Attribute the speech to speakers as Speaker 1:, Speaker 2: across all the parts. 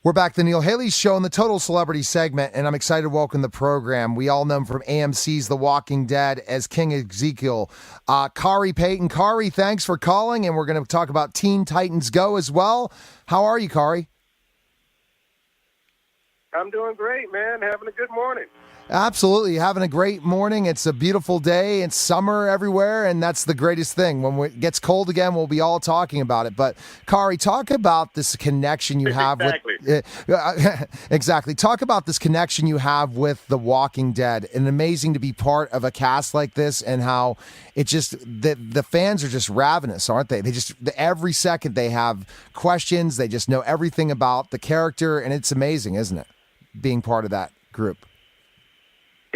Speaker 1: We're back to the Neil Haley Show in the Total Celebrity segment, and I'm excited to welcome the program. We all know him from AMC's The Walking Dead as King Ezekiel. Khary Payton. Khary, thanks for calling, and we're going to talk about Teen Titans Go as well. How are you, Khary?
Speaker 2: I'm doing great, man. Having a good morning.
Speaker 1: Absolutely. Having a great morning. It's a beautiful day. It's summer everywhere, and that's the greatest thing. When it gets cold again, we'll be all talking about it. But, Khary, talk about this connection you have exactly. Talk about this connection you have with The Walking Dead. And amazing to be part of a cast like this and how it just, the fans are just ravenous, aren't they? They just, every second they have questions. They just know everything about the character, and it's amazing, isn't it? Being part of that group.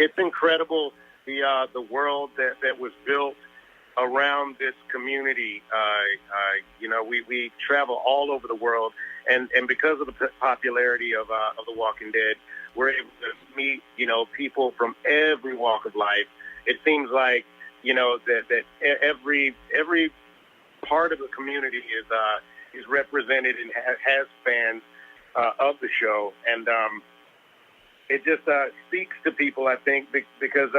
Speaker 2: It's incredible the world that was built around this community. We travel all over the world, and because of the popularity of The Walking Dead, we're able to meet people from every walk of life. It seems like that every part of the community is represented and has fans of the show, and it just speaks to people, I think, because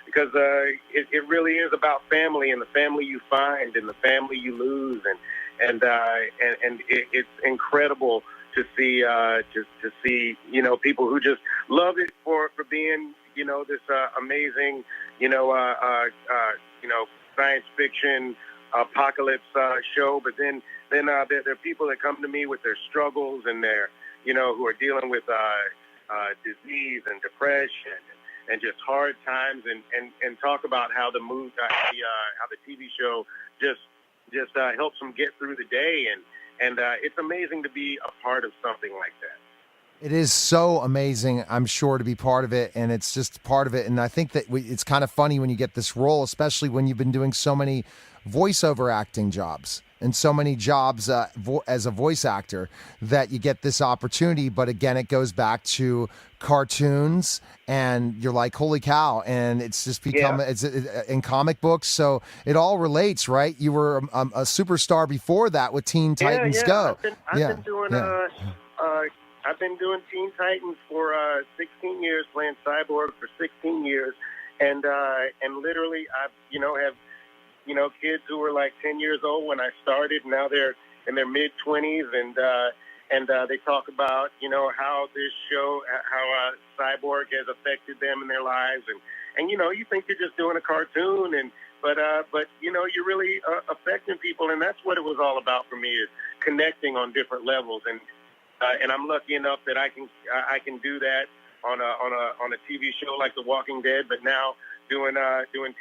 Speaker 2: it really is about family and the family you find and the family you lose, and it's incredible to see people who just love it for being this amazing science fiction apocalypse show, but then there are people that come to me with their struggles and their who are dealing with disease and depression and just hard times, and talk about how the TV show just helps them get through the day, and it's amazing to be a part of something like that.
Speaker 1: It is so amazing, I'm sure, to be part of it, and it's just part of it. And I think that it's kind of funny when you get this role, especially when you've been doing so many voiceover acting jobs and so many jobs as a voice actor, that you get this opportunity. But again, it goes back to cartoons, and you're like, holy cow. And it's just become it's in comic books. So it all relates, right? You were a superstar before that with Teen Titans Go.
Speaker 2: I've been doing Teen Titans for 16 years, playing Cyborg for 16 years, and literally I've have kids who were like 10 years old when I started. Now they're in their mid 20s, and they talk about how this show, how Cyborg has affected them in their lives, and you think you're just doing a cartoon, but you're really affecting people, and that's what it was all about for me, is connecting on different levels, and I'm lucky enough that I can do that on a TV show like The Walking Dead, but now doing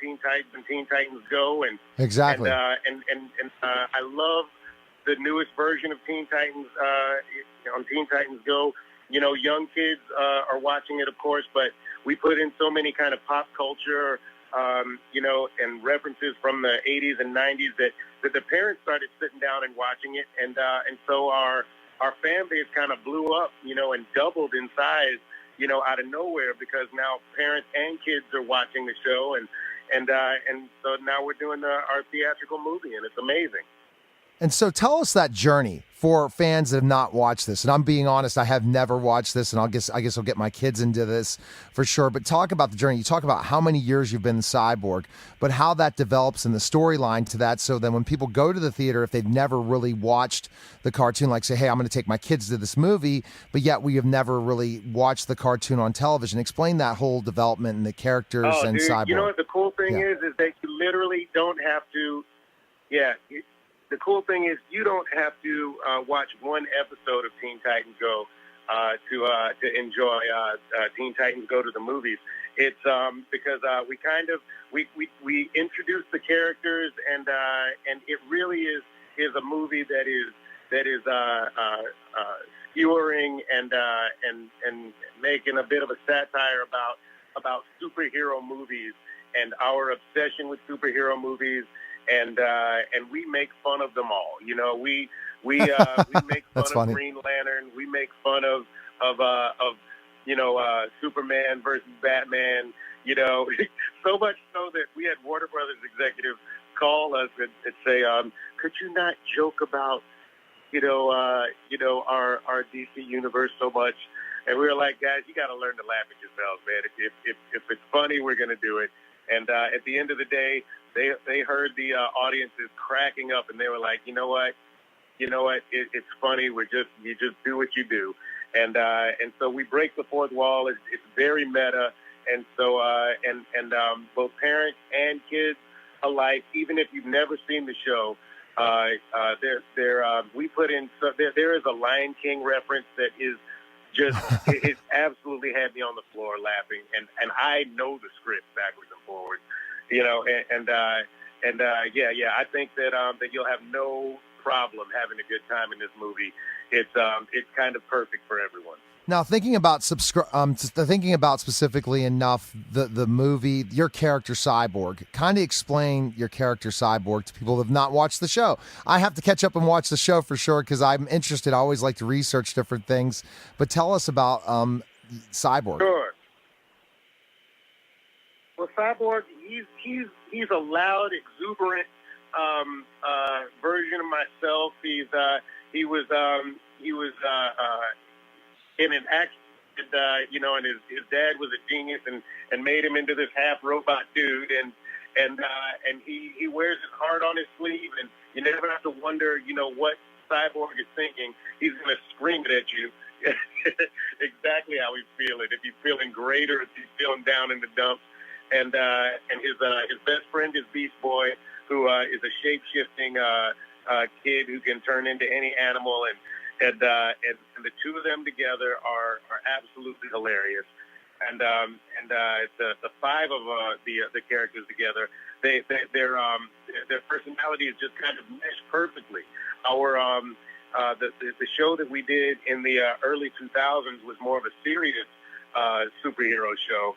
Speaker 2: Teen Titans and Teen Titans Go, and
Speaker 1: exactly,
Speaker 2: and I love the newest version of Teen Titans on Teen Titans Go. Young kids are watching it, of course, but we put in so many kind of pop culture, and references from the 80s and 90s that the parents started sitting down and watching it, and so our fan base kind of blew up, and doubled in size, out of nowhere, because now parents and kids are watching the show, and so now we're doing our theatrical movie, and it's amazing.
Speaker 1: And so tell us that journey for fans that have not watched this. And I'm being honest, I have never watched this, and I guess I'll get my kids into this for sure. But talk about the journey. You talk about how many years you've been Cyborg, but how that develops in the storyline to that. So then when people go to the theater, if they've never really watched the cartoon, like say, hey, I'm going to take my kids to this movie, but yet we have never really watched the cartoon on television. Explain that whole development and the characters and
Speaker 2: dude,
Speaker 1: Cyborg.
Speaker 2: You know what the cool thing is that you literally don't have to, the cool thing is you don't have to watch one episode of Teen Titans Go to enjoy Teen Titans Go to the movies. It's because we introduce the characters, and it really is a movie that is skewering and making a bit of a satire about superhero movies and our obsession with superhero movies. And we make fun of them all. We make fun of Green Lantern. We make fun of Superman versus Batman. So much so that we had Warner Brothers executives call us and say, could you not joke about our DC universe so much. And we were like, guys, you got to learn to laugh at yourselves, man. If it's funny, we're going to do it. And at the end of the day, they heard the audiences cracking up, and they were like, you know what? It's funny. You just do what you do. And so we break the fourth wall. It's very meta. And so both parents and kids alike, even if you've never seen the show, we put in, so there is a Lion King reference that is just, it absolutely had me on the floor laughing. And I know the script backwards and forwards, I think that you'll have no problem having a good time in this movie. It's kind of perfect for everyone.
Speaker 1: Now, thinking about specifically enough the movie, your character Cyborg, kind of explain your character Cyborg to people who have not watched the show. I have to catch up and watch the show for sure because I'm interested. I always like to research different things. But tell us about Cyborg.
Speaker 2: Sure. Well, Cyborg, he's a loud, exuberant version of myself. He was in an accident, and his dad was a genius and made him into this half robot dude, and he wears his heart on his sleeve, and you never have to wonder, what Cyborg is thinking. He's going to scream it at you. Exactly how he's feeling. If he's feeling great or if he's feeling down in the dumps. And his best friend is Beast Boy, who is a shape-shifting kid who can turn into any animal, and the two of them together are absolutely hilarious. And the five of the characters together, their personality is just kind of meshed perfectly. The show that we did in the early 2000s was more of a serious superhero show.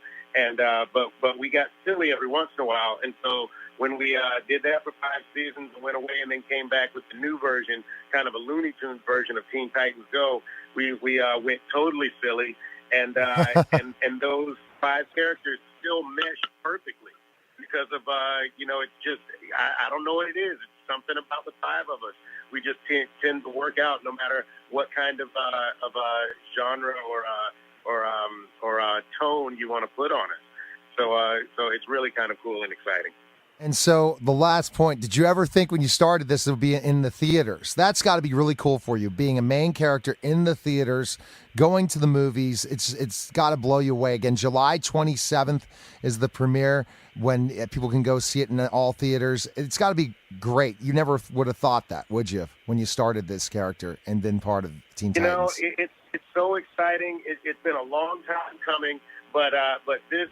Speaker 2: But we got silly every once in a while. And so when we did that for 5 seasons and went away and then came back with the new version, kind of a Looney Tunes version of Teen Titans Go, we went totally silly. And those 5 characters still mesh perfectly because of, it's just, I don't know what it is. It's something about the 5 of us. We just tend to work out no matter what kind of genre or tone you want to put on it. So it's really kind of cool and exciting.
Speaker 1: And so the last point, did you ever think when you started this it would be in the theaters? That's got to be really cool for you, being a main character in the theaters, going to the movies. It's got to blow you away. Again, July 27th is the premiere when people can go see it in all theaters. It's got to be great. You never would have thought that, would you, when you started this character and been part of Teen Titans?
Speaker 2: It's so exciting. It's been a long time coming, but this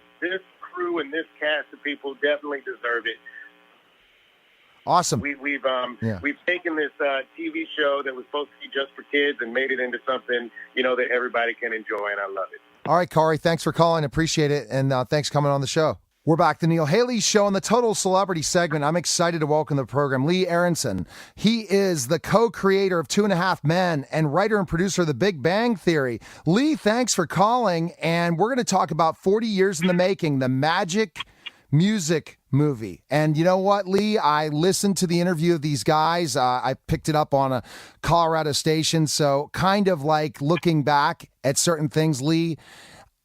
Speaker 2: crew and this cast of people definitely deserve it.
Speaker 1: Awesome.
Speaker 2: We've taken this TV show that was supposed to be just for kids and made it into something that everybody can enjoy, and I love it.
Speaker 1: All right, Kari, thanks for calling. Appreciate it, and thanks for coming on the show. We're back to Neil Haley's show on the Total Celebrity segment. I'm excited to welcome to the program Lee Aronson. He is the co-creator of 2.5 Men and writer and producer of The Big Bang Theory. Lee, thanks for calling, and we're going to talk about 40 years in the making, the Magic Music movie. And you know what, Lee? I listened to the interview of these guys. I picked it up on a Colorado station, so kind of like looking back at certain things, Lee,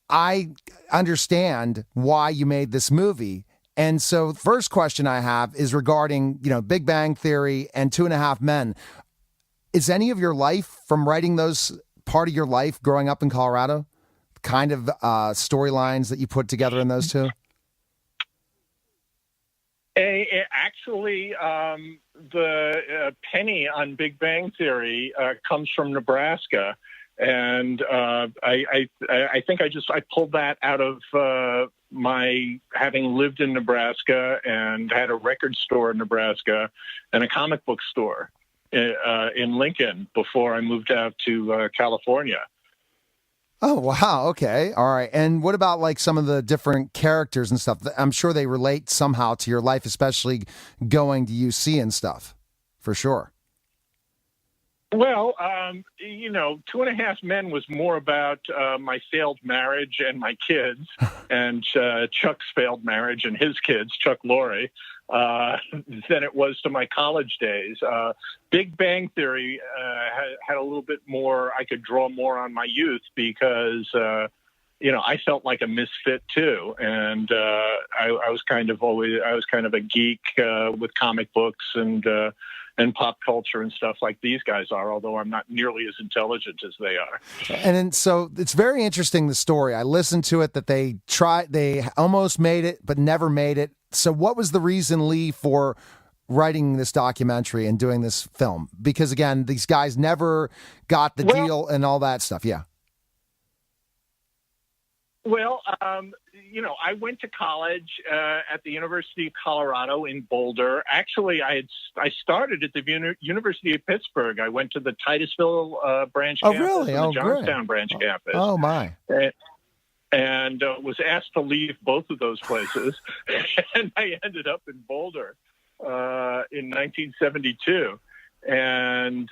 Speaker 1: I understand why you made this movie. And so first question I have is regarding, Big Bang Theory and 2.5 Men. Is any of your life from writing those part of your life growing up in Colorado, kind of storylines that you put together in those two?
Speaker 3: Actually, the penny on Big Bang Theory comes from Nebraska. And I think I pulled that out of my having lived in Nebraska and had a record store in Nebraska and a comic book store in Lincoln before I moved out to California.
Speaker 1: Oh, wow. Okay. All right. And what about like some of the different characters and stuff? I'm sure they relate somehow to your life, especially going to UC and stuff, for sure.
Speaker 3: Well, 2.5 Men was more about my failed marriage and my kids, and Chuck's failed marriage and his kids, Chuck Lorre. than it was to my college days. Big Bang Theory had a little bit more. I could draw more on my youth because I felt like a misfit too, and I was kind of a geek with comic books and pop culture and stuff like these guys are, although I'm not nearly as intelligent as they are.
Speaker 1: And then, so it's very interesting, the story. I listened to it that they almost made it, but never made it. So what was the reason, Lee, for writing this documentary and doing this film? Because again, these guys never got the deal and all that stuff. Yeah.
Speaker 3: Well, I went to college at the University of Colorado in Boulder. Actually, I started at the University of Pittsburgh. I went to the Titusville branch campus
Speaker 1: really?
Speaker 3: and the Johnstown branch campus.
Speaker 1: Oh, my.
Speaker 3: And was asked to leave both of those places. And I ended up in Boulder in 1972. And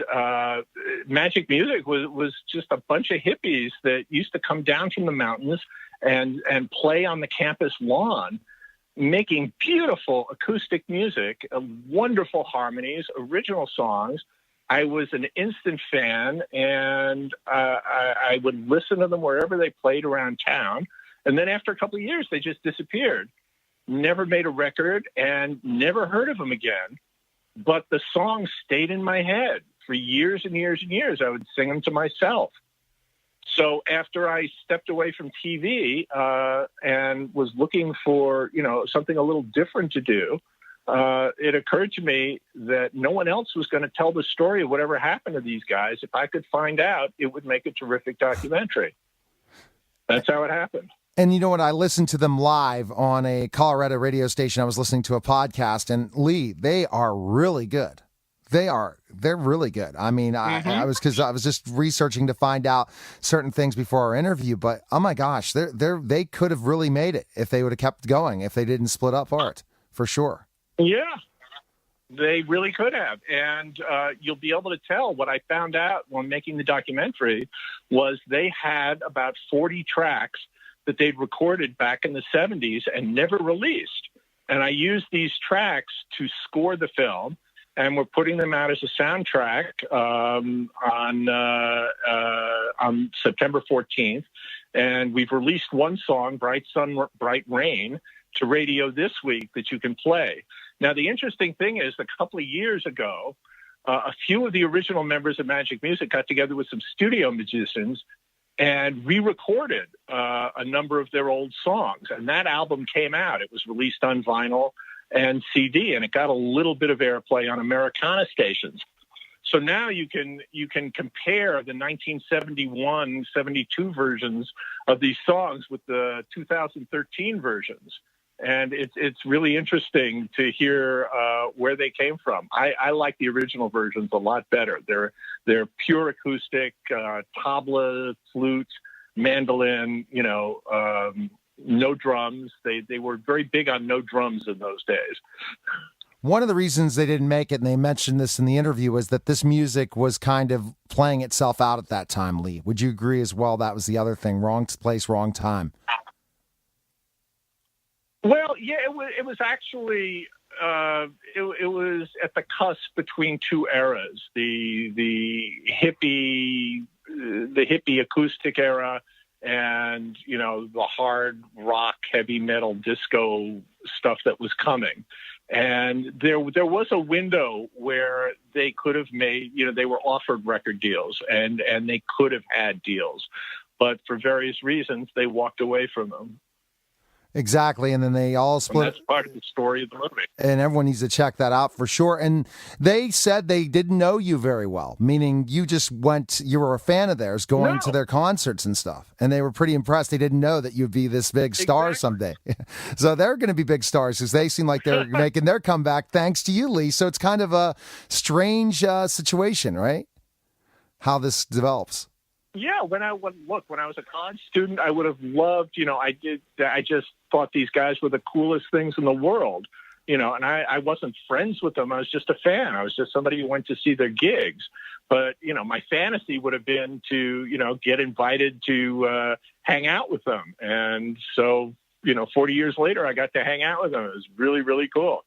Speaker 3: Magic Music was just a bunch of hippies that used to come down from the mountains and play on the campus lawn, making beautiful acoustic music, wonderful harmonies, original songs. I was an instant fan, and I would listen to them wherever they played around town. And then after a couple of years, they just disappeared. Never made a record and never heard of them again. But the songs stayed in my head for years and years and years. I would sing them to myself. So after I stepped away from TV and was looking for, something a little different to do, it occurred to me that no one else was going to tell the story of whatever happened to these guys. If I could find out, it would make a terrific documentary. That's how it happened.
Speaker 1: And you know what? I listened to them live on a Colorado radio station. I was listening to a podcast, and Lee, they are really good. They're really good. I mean, I was just researching to find out certain things before our interview, but oh my gosh, they could have really made it if they would have kept going, if they didn't split up apart, for sure.
Speaker 3: Yeah, they really could have. And you'll be able to tell what I found out when making the documentary was they had about 40 tracks that they'd recorded back in the 70s and never released. And I used these tracks to score the film, and we're putting them out as a soundtrack on September 14th. And we've released one song, Bright Sun, Bright Rain, to radio this week that you can play. Now, the interesting thing is, a couple of years ago, a few of the original members of Magic Music got together with some studio musicians and re-recorded a number of their old songs. And that album came out. It was released on vinyl and CD, and it got a little bit of airplay on Americana stations. So now you can compare the 1971, 72 versions of these songs with the 2013 versions. And it's really interesting to hear where they came from. I like the original versions a lot better. They're pure acoustic, tabla, flute, mandolin, no drums. They were very big on no drums in those days.
Speaker 1: One of the reasons they didn't make it, and they mentioned this in the interview, was that this music was kind of playing itself out at that time, Lee. Would you agree as well? That was the other thing. Wrong place, wrong time.
Speaker 3: Well, yeah, it was actually it was at the cusp between two eras: the hippie acoustic era, and the hard rock, heavy metal, disco stuff that was coming. And there was a window where they could have made, they were offered record deals and they could have had deals, but for various reasons they walked away from them.
Speaker 1: Exactly, and then they all split.
Speaker 3: And that's part of the story of the movie.
Speaker 1: And everyone needs to check that out for sure. And they said they didn't know you very well, meaning you were a fan of theirs, going to their concerts and stuff. And they were pretty impressed. They didn't know that you'd be this big star someday. So they're going to be big stars because they seem like they're making their comeback thanks to you, Lee. So it's kind of a strange situation, right? How this develops.
Speaker 3: Yeah, when I was a college student, I would have loved, I just thought these guys were the coolest things in the world, and I wasn't friends with them. I was just a fan. I was just somebody who went to see their gigs. But, my fantasy would have been to, get invited to hang out with them. And so, 40 years later, I got to hang out with them. It was really, really cool.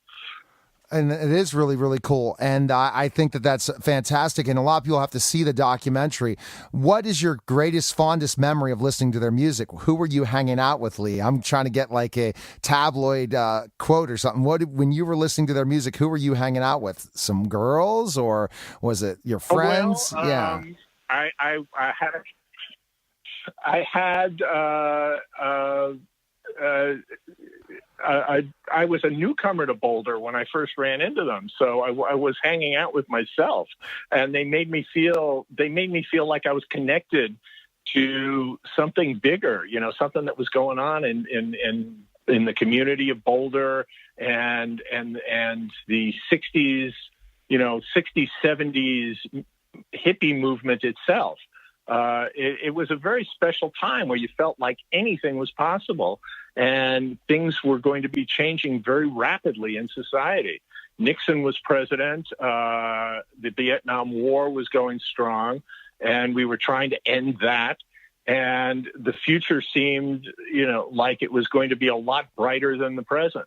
Speaker 1: And it is really, really cool. And I think that that's fantastic. And a lot of people have to see the documentary. What is your greatest, fondest memory of listening to their music? Who were you hanging out with, Lee? I'm trying to get like a tabloid quote or something. When you were listening to their music, who were you hanging out with? Some girls, or was it your friends?
Speaker 3: Well,
Speaker 1: yeah.
Speaker 3: I had I was a newcomer to Boulder when I first ran into them, so I was hanging out with myself, and they made me feel like I was connected to something bigger, something that was going on in the community of Boulder and the 60s, 60s, 70s hippie movement itself. It was a very special time where you felt like anything was possible and things were going to be changing very rapidly in society. Nixon was president. The Vietnam War was going strong, and we were trying to end that. And the future seemed, like it was going to be a lot brighter than the present.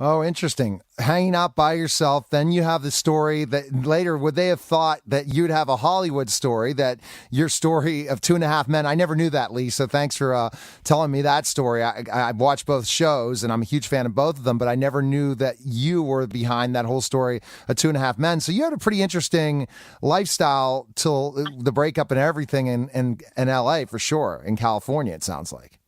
Speaker 1: Oh, interesting. Hanging out by yourself. Then you have the story that later, would they have thought that you'd have a Hollywood story, that your story of Two and a Half Men? I never knew that, Lee. So thanks for telling me that story. I've watched both shows and I'm a huge fan of both of them, but I never knew that you were behind that whole story of Two and a Half Men. So you had a pretty interesting lifestyle till the breakup and everything in LA, for sure. In California, it sounds like.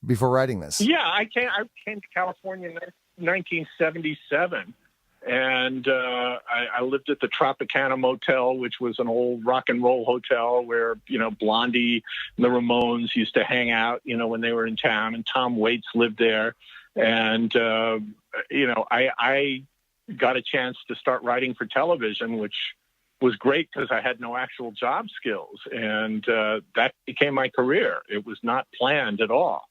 Speaker 1: Before writing this.
Speaker 3: Yeah, I came to California in 1977, and I lived at the Tropicana Motel, which was an old rock and roll hotel where, Blondie and the Ramones used to hang out, when they were in town, and Tom Waits lived there. And, I got a chance to start writing for television, which was great because I had no actual job skills, and that became my career. It was not planned at all.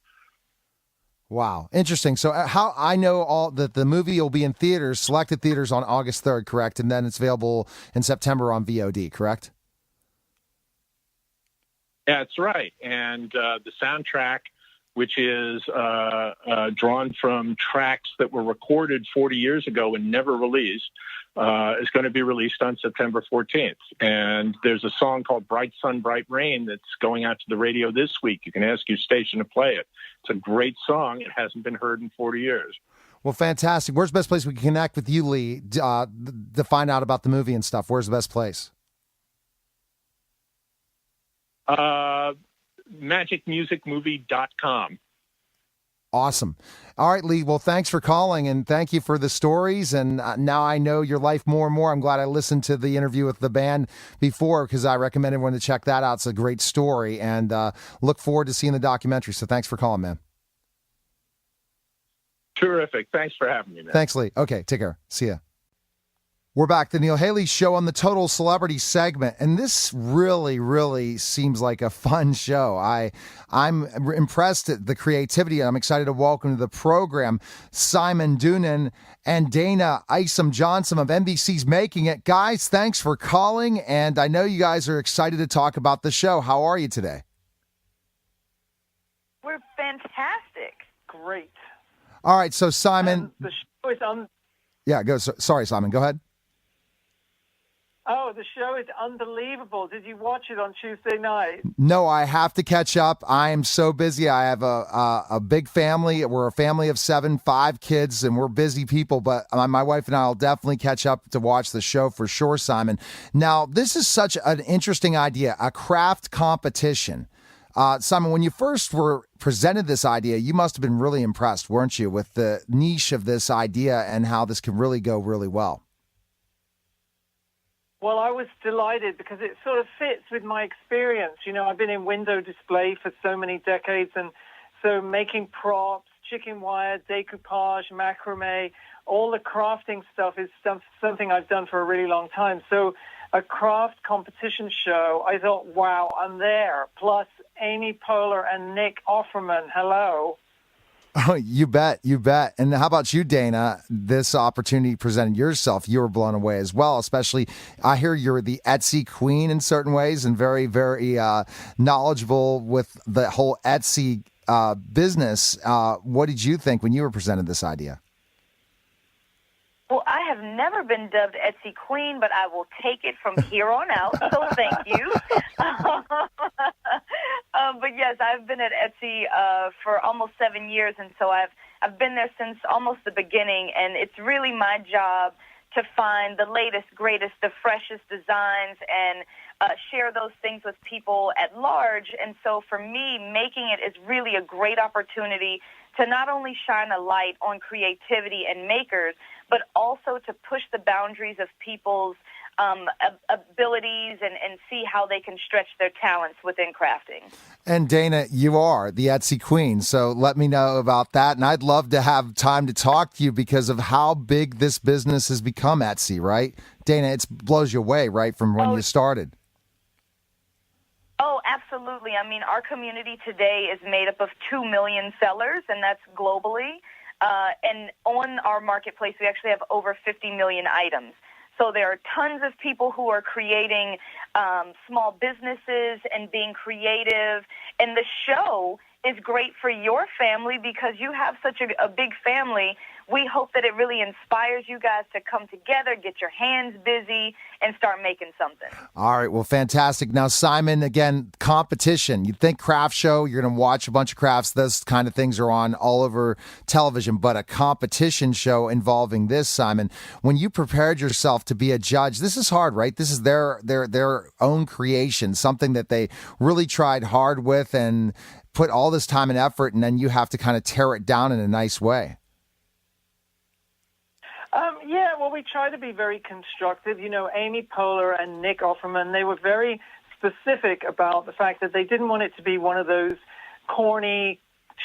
Speaker 1: Wow. Interesting. So how I know all that the movie will be in theaters, selected theaters on August 3rd, correct? And then it's available in September on VOD, correct?
Speaker 3: That's right. And the soundtrack, which is drawn from tracks that were recorded 40 years ago and never released, is going to be released on September 14th. And there's a song called Bright Sun, Bright Rain that's going out to the radio this week. You can ask your station to play it. It's a great song. It hasn't been heard in 40 years.
Speaker 1: Well, fantastic. Where's the best place we can connect with you, Lee, to find out about the movie and stuff? Where's the best place?
Speaker 3: Magicmusicmovie.com.
Speaker 1: Awesome. All right, Lee. Well, thanks for calling, and thank you for the stories. And now I know your life more and more. I'm glad I listened to the interview with the band before, because I recommend everyone to check that out. It's a great story, and look forward to seeing the documentary. So thanks for calling, man.
Speaker 3: Terrific. Thanks for having me, man.
Speaker 1: Thanks, Lee. Okay, take care. See ya. We're back, the Neil Haley Show on the Total Celebrity segment, and this really, really seems like a fun show. I'm impressed at the creativity, and I'm excited to welcome to the program Simon Doonan and Dana Isom Johnson of NBC's Making It. Guys, thanks for calling, and I know you guys are excited to talk about the show. How are you today?
Speaker 4: We're fantastic. Great.
Speaker 1: All right, so Simon...
Speaker 4: the show is on...
Speaker 1: Yeah, go. Sorry, Simon, go ahead.
Speaker 4: Oh, the show is unbelievable. Did you watch it on Tuesday night?
Speaker 1: No, I have to catch up. I am so busy. I have a big family. We're a family of 7, 5 kids, and we're busy people. But my wife and I will definitely catch up to watch the show for sure, Simon. Now, this is such an interesting idea, a craft competition. Simon, when you first were presented this idea, you must have been really impressed, weren't you, with the niche of this idea and how this can really go really well?
Speaker 4: Well, I was delighted because it sort of fits with my experience. I've been in window display for so many decades, and so making props, chicken wire, decoupage, macrame, all the crafting stuff is something I've done for a really long time. So a craft competition show, I thought, wow, I'm there. Plus Amy Poehler and Nick Offerman, hello.
Speaker 1: Oh, you bet. And how about you, Dana? This opportunity presented yourself. You were blown away as well, especially I hear you're the Etsy queen in certain ways and very, very knowledgeable with the whole Etsy business. What did you think when you were presented this idea?
Speaker 5: have never been dubbed Etsy Queen, but I will take it from here on out, so thank you. But yes, I've been at Etsy for almost 7 years, and so I've been there since almost the beginning, and it's really my job to find the latest, greatest, the freshest designs and share those things with people at large. And so for me, making it is really a great opportunity to not only shine a light on creativity and makers, but also to push the boundaries of people's abilities and see how they can stretch their talents within crafting.
Speaker 1: And Dana, you are the Etsy Queen, so let me know about that. And I'd love to have time to talk to you because of how big this business has become, Etsy, right? Dana, it blows you away, right, from when you started.
Speaker 5: Oh, absolutely. I mean, our community today is made up of 2 million sellers, and that's globally. And on our marketplace, we actually have over 50 million items. So there are tons of people who are creating small businesses and being creative. And the show is great for your family because you have such a big family. We hope that it really inspires you guys to come together, get your hands busy, and start making something.
Speaker 1: All right. Well, fantastic. Now, Simon, again, competition. You'd think craft show, you're going to watch a bunch of crafts. Those kind of things are on all over television. But a competition show involving this, Simon, when you prepared yourself to be a judge, this is hard, right? This is their own creation, something that they really tried hard with and put all this time and effort, and then you have to kind of tear it down in a nice way.
Speaker 4: Yeah, well, we try to be very constructive. You know, Amy Poehler and Nick Offerman, they were very specific about the fact that they didn't want it to be one of those corny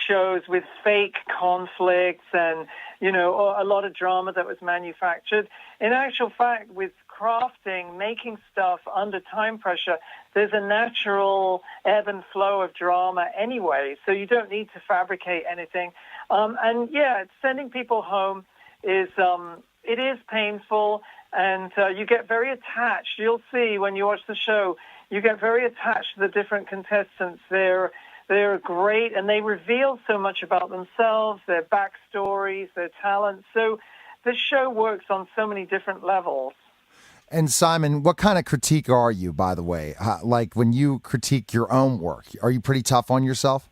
Speaker 4: shows with fake conflicts and, you know, a lot of drama that was manufactured. In actual fact, with crafting, making stuff under time pressure, there's a natural ebb and flow of drama anyway, so you don't need to fabricate anything. And, yeah, sending people home is it is painful, and you get very attached. You'll see when you watch the show, you get very attached to the different contestants. They're great, and they reveal so much about themselves, their backstories, their talents. So the show works on so many different levels.
Speaker 1: And Simon, what kind of critique are you, by the way? Like when you critique your own work, are you pretty tough on yourself?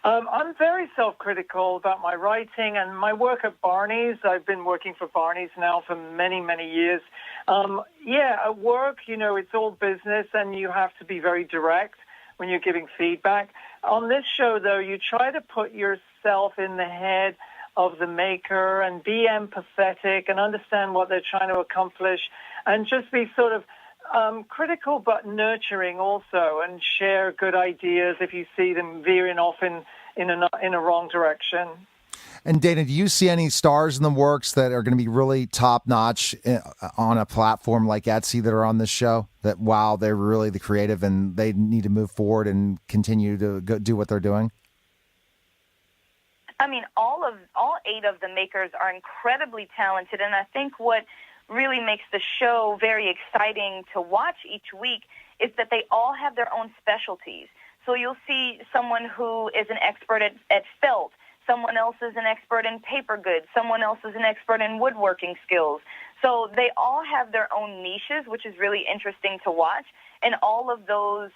Speaker 4: I'm very self-critical about my writing and my work at Barney's. I've been working for Barney's now for many, many years. At work, you know, it's all business and you have to be very direct when you're giving feedback. On this show, though, you try to put yourself in the head of the maker and be empathetic and understand what they're trying to accomplish and just be sort of critical but nurturing also, and share good ideas if you see them veering off in a wrong direction.
Speaker 1: And Dana, do you see any stars in the works that are going to be really top-notch on a platform like Etsy that are on this show? That, wow, they're really the creative and they need to move forward and continue to do what they're doing?
Speaker 5: I mean, all 8 of the makers are incredibly talented, and I think what really makes the show very exciting to watch each week is that they all have their own specialties. So you'll see someone who is an expert at felt, someone else is an expert in paper goods, someone else is an expert in woodworking skills. So they all have their own niches, which is really interesting to watch, and all of those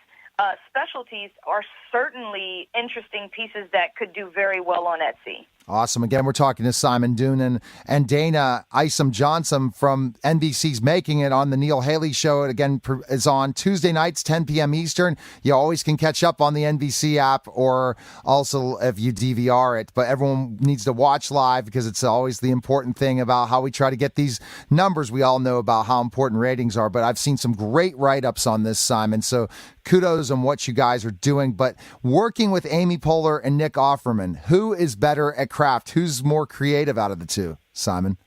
Speaker 5: specialties are certainly interesting pieces that could do very well on Etsy.
Speaker 1: Awesome. Again, we're talking to Simon Doonan and Dana Isom Johnson from NBC's Making It on the Neil Haley Show. It again is on Tuesday nights, 10 p.m. Eastern. You always can catch up on the NBC app or also if you DVR it. But everyone needs to watch live because it's always the important thing about how we try to get these numbers. We all know about how important ratings are, but I've seen some great write-ups on this, Simon. So kudos on what you guys are doing. But working with Amy Poehler and Nick Offerman, who is better at craft? Who's more creative out of the two, Simon?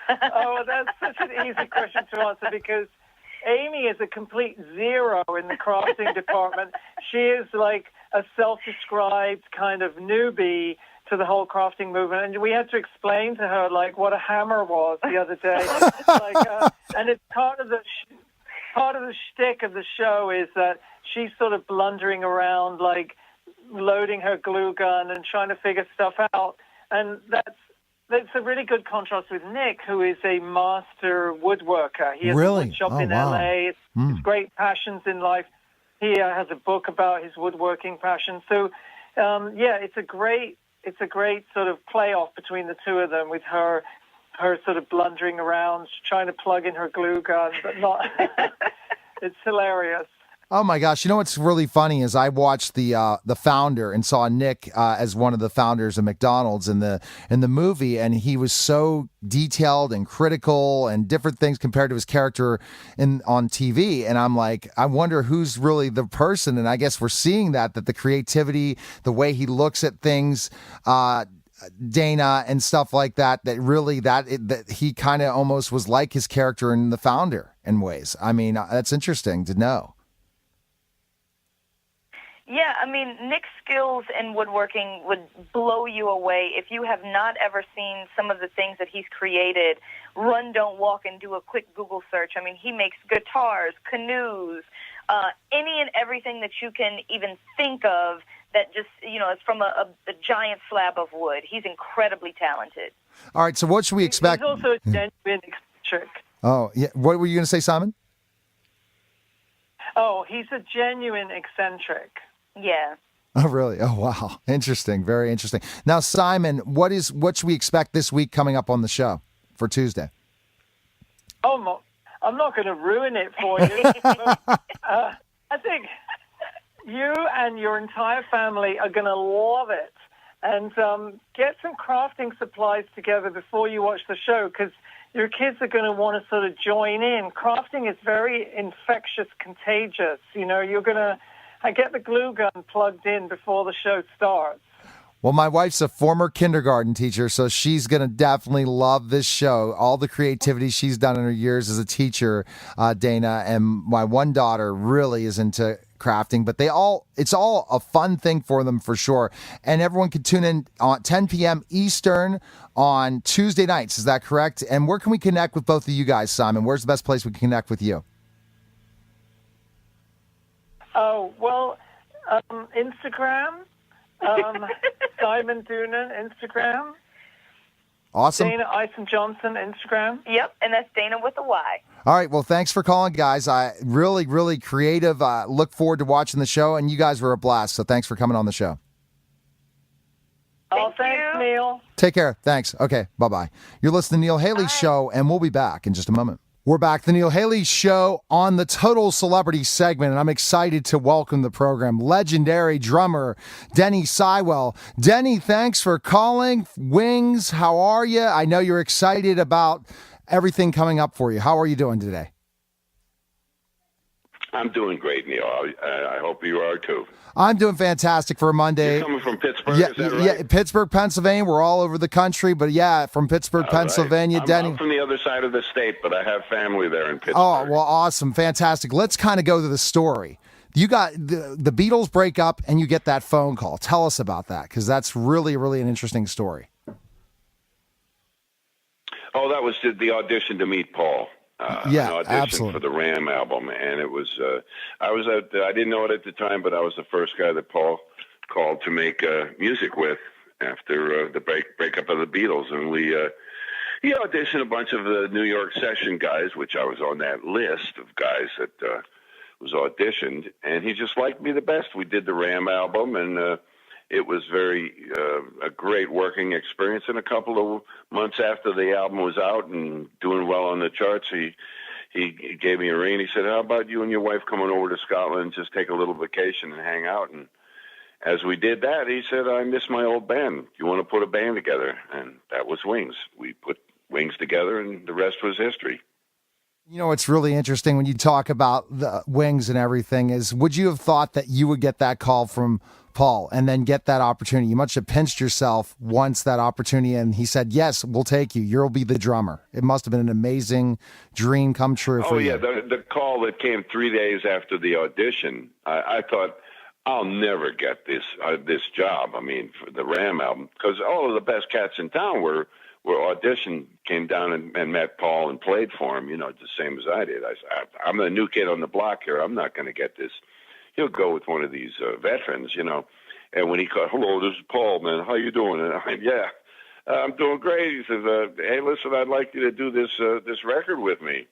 Speaker 4: Oh, that's such an easy question to answer because Amy is a complete zero in the crafting department. She is like a self-described kind of newbie to the whole crafting movement, and we had to explain to her like what a hammer was the other day. And it's part of the shtick of the show is that she's sort of blundering around, like loading her glue gun and trying to figure stuff out. And that's That's a really good contrast with Nick, who is a master woodworker. He has
Speaker 1: Really?
Speaker 4: a wood shop
Speaker 1: Oh,
Speaker 4: in
Speaker 1: wow.
Speaker 4: LA. His great passions in life. He has a book about his woodworking passion. So, it's a great sort of playoff between the two of them, with her sort of blundering around, trying to plug in her glue gun, but not. It's hilarious.
Speaker 1: Oh my gosh! You know what's really funny is I watched the founder and saw Nick as one of the founders of McDonald's in the movie, and he was so detailed and critical and different things compared to his character on TV. And I'm like, I wonder who's really the person. And I guess we're seeing that the creativity, the way he looks at things. Dana and stuff like that really that he kind of almost was like his character in the founder in ways. I mean, that's interesting to know.
Speaker 5: Yeah, I mean, Nick's skills in woodworking would blow you away if you have not ever seen some of the things that he's created. Run, don't walk, and do a quick Google search. I mean, he makes guitars, canoes, any and everything that you can even think of that just, is from a giant slab of wood. He's incredibly talented.
Speaker 1: All right, so what should we expect?
Speaker 4: He's also a genuine eccentric.
Speaker 1: Oh, yeah. What were you going to say, Simon?
Speaker 4: Oh, he's a genuine eccentric.
Speaker 5: Yeah.
Speaker 1: Oh, really? Oh, wow. Interesting. Very interesting. Now, Simon, what should we expect this week coming up on the show for Tuesday?
Speaker 4: Oh, I'm not going to ruin it for you. I think you and your entire family are going to love it. And get some crafting supplies together before you watch the show, because your kids are going to want to sort of join in. Crafting is very infectious, contagious. You're going to get the glue gun plugged in before the show starts.
Speaker 1: Well, my wife's a former kindergarten teacher, so she's going to definitely love this show. All the creativity she's done in her years as a teacher, Dana, and my one daughter really is into crafting, but it's all a fun thing for them for sure. And everyone can tune in on 10 p.m. Eastern on Tuesday nights. Is that correct? And where can we connect with both of you guys, Simon? Where's the best place we can connect with you?
Speaker 4: Oh, well, Instagram, Simon Doonan, Instagram.
Speaker 1: Awesome.
Speaker 4: Dana Eisen Johnson, Instagram.
Speaker 5: Yep, and that's Dana with a Y.
Speaker 1: All right. Well, thanks for calling, guys. I really, really creative. Look forward to watching the show, and you guys were a blast. So thanks for coming on the show.
Speaker 4: Thanks, Neil.
Speaker 1: Take care. Thanks. Okay. Bye-bye. You're listening to Neil Haley's show, and we'll be back in just a moment. We're back. The Neil Haley Show on the Total Celebrity segment, and I'm excited to welcome the program legendary drummer Denny Seiwell. Denny, thanks for calling. Wings, how are you? I know you're excited about everything coming up for you. How are you doing today?
Speaker 6: I'm doing great, Neil. I hope you are too.
Speaker 1: I'm doing fantastic for a Monday.
Speaker 6: You're coming from Pittsburgh,
Speaker 1: Yeah,
Speaker 6: is that right?
Speaker 1: yeah, Pittsburgh, Pennsylvania. We're all over the country, but yeah, from Pittsburgh,
Speaker 6: All
Speaker 1: Pennsylvania,
Speaker 6: right.
Speaker 1: Denny.
Speaker 6: I'm from the other side of the state, but I have family there in Pittsburgh.
Speaker 1: Oh, well, awesome. Fantastic. Let's kind of go to the story. You got the Beatles break up and you get that phone call. Tell us about that, because that's really, really an interesting story.
Speaker 6: Oh, that was the audition to meet Paul.
Speaker 1: Yeah,
Speaker 6: an audition
Speaker 1: absolutely.
Speaker 6: for the Ram album, and it was. I didn't know it at the time, but I was the first guy that Paul called to make music with after the breakup of the Beatles, and he auditioned a bunch of the New York session guys, which I was on that list of guys that was auditioned, and he just liked me the best. We did the Ram album, and it was a great working experience. And a couple of months after the album was out and doing well on the charts, he gave me a ring. He said, "How about you and your wife coming over to Scotland and just take a little vacation and hang out?" And as we did that, he said, "I miss my old band. You want to put a band together?" And that was Wings. We put Wings together, and the rest was history.
Speaker 1: You know, what's really interesting when you talk about the Wings and everything is, would you have thought that you would get that call from Paul and then get that opportunity? You must have pinched yourself once that opportunity, and he said, "Yes, we'll take you. You'll be the drummer." It must have been an amazing dream come true for you.
Speaker 6: Oh, yeah. The call that came 3 days after the audition, I thought, I'll never get this job. I mean, for the Ram album, because all of the best cats in town were auditioned, came down and met Paul and played for him, the same as I did. I'm the new kid on the block here. I'm not going to get this. He'll go with one of these veterans, And when he called, "Hello, this is Paul, man. How you doing?" And I, "Yeah." I'm doing great. He says, hey, listen, I'd like you to do this record with me.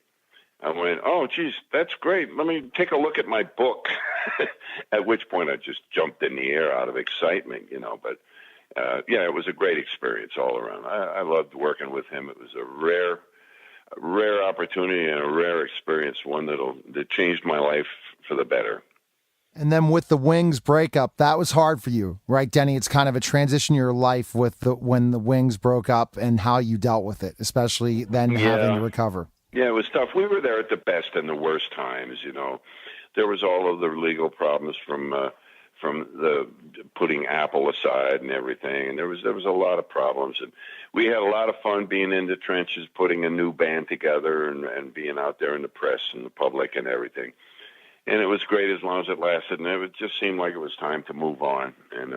Speaker 6: I went, oh, geez, that's great. Let me take a look at my book. At which point I just jumped in the air out of excitement, But, yeah, it was a great experience all around. I loved working with him. It was a rare opportunity and a rare experience, one that changed my life for the better.
Speaker 1: And then with the Wings breakup, that was hard for you, right, Denny? It's kind of a transition in your life when the Wings broke up and how you dealt with it, especially then having to recover.
Speaker 6: Yeah, it was tough. We were there at the best and the worst times. There was all of the legal problems from the putting Apple aside and everything, and there was a lot of problems. And we had a lot of fun being in the trenches, putting a new band together, and being out there in the press and the public and everything. And it was great as long as it lasted, and it just seemed like it was time to move on. And